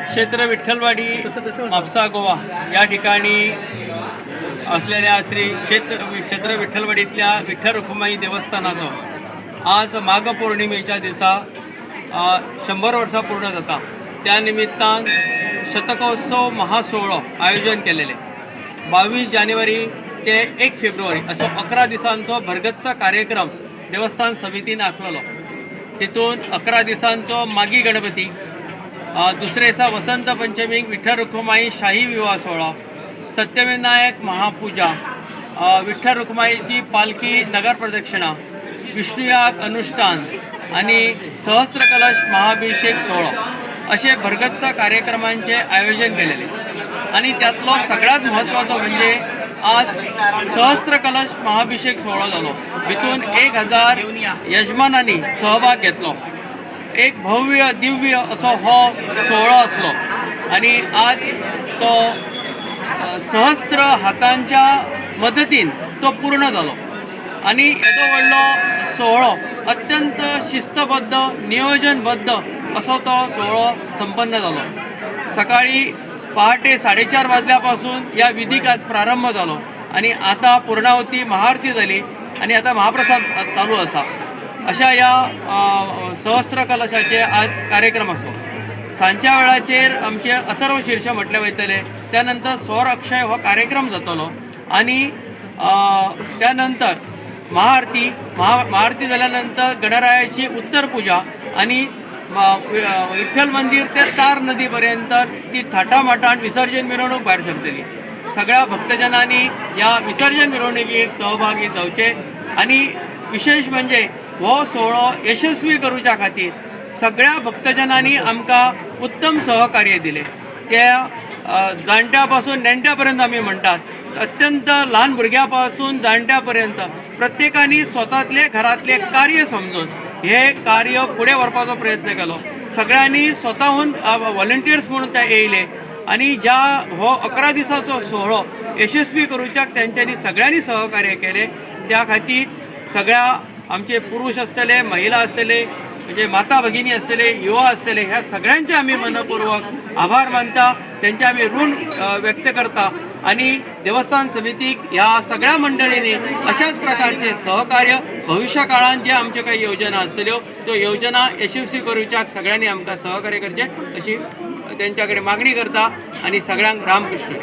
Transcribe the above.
क्षेत्र विठ्ठलवाडी म्हापसा गोवा या ठिकाणी असलेल्या श्री क्षेत्र विठ्ठलवाडीतल्या विठ्ठल रुक्माई देवस्थानाचं आज माघ पौर्णिमेच्या दिसा 100 वर्सां पूर्ण जाता. त्या निमित्तान शतकोत्सव महासोहळो आयोजन केलेले 22 जानेवारी ते 1 फेब्रुवारी असो 11 दिसांचो भरगच्च कार्यक्रम देवस्थान समितीन आखलेलो. तितून 11 दिसांचो मागी गणपती, दुसरे दिसा वसंत पंचमीक विठ्ठल रुक्माई शाही विवाह सोहळा, सत्यविनायक महापूजा, विठ्ठल रुक्माईची पालखी नगर प्रदक्षिणा, विष्णुयाग अनुष्ठान आणि सहस्त्र कलश महाभिषेक सोहळा असे भरगच्च कार्यक्रमांचे आयोजन केलेले. आणि त्यातलो सगळ्यात महत्त्वाचो म्हणजे आज सहस्त्र कलश महाभिषेक सोहळा जालो. भितून 1000 यजमानांनी सहभाग घेतलो. एक भव्य दिव्य असो हो सोहळा असलो आणि आज तो सहस्त्र हातांच्या मदतीन तो पूर्ण जालो. आणि येदो व्हडलो सोहळो अत्यंत शिस्तबद्ध नियोजनबद्ध असो तो सोहळो संपन्न जालो. सकाळी पहाटे 4:30 वाजल्यापासून या विधीक आज प्रारंभ झालो आणि आता पूर्णाहुती महाआरती झाली आणि आता महाप्रसाद चालू असा. अशा या सहस्त्र कलशाचे आज कार्यक्रम असो. सांच्या वेळाचेर आमचे अथर्व शीर्ष म्हटले वयतले, त्यानंतर स्वर अक्षय हो कार्यक्रम जातलो आणि त्यानंतर महाआरती झाल्यानंतर गणरायाची उत्तर पूजा आणि विठ्ठल मंदिर ते तार नदीपर्यंत ती थाटामाटान विसर्जन मिरवणूक भायर सरतली. सगळ्या भक्तजनांनी या विसर्जन मिरवणुकीक सहभागी जावचे आणि विशेष म्हणजे हो सोहळो यशस्वी करूच्या खातीर सगळ्या भक्तजनांनी आमकां उत्तम सहकार्य दिले. त्या जाणट्यापासून नेणट्यापर्यंत आमी म्हणटात, अत्यंत ल्हान भुरग्यापासून जाणट्यापर्यंत प्रत्येकानी स्वतातले घरातले कार्य समजून हे कार्य पुढे व्हरपाचो प्रयत्न केलो. सगळ्यांनी स्वताहून व्हॉलंटियर्स म्हणून ते येयले आणि ज्या हो 11 दिसाचो सोहळो यशस्वी करूच्याक त्यांच्यांनी सगळ्यांनी सहकार्य केले. त्या खातीर सगळ्या आमचे पुरुष असतले, महिला असतले, म्हणजे माता भगिनी असतले, युवा असतले, ह्या सगळ्यांचे आम्ही मनपूर्वक आभार मानता, त्यांचे आम्ही ऋण व्यक्त करता आणि देवस्थान समितीक ह्या सगळ्या मंडळींनी अशाच प्रकारचे सहकार्य भविष्य काळात जे आमचे काही योजना असतल्यो त्यो योजना यशस्वी करूच्याक सगळ्यांनी आमकां सहकार्य करचे अशी त्यांच्याकडे मागणी करता आणि सगळ्यांक रामकृष्ण.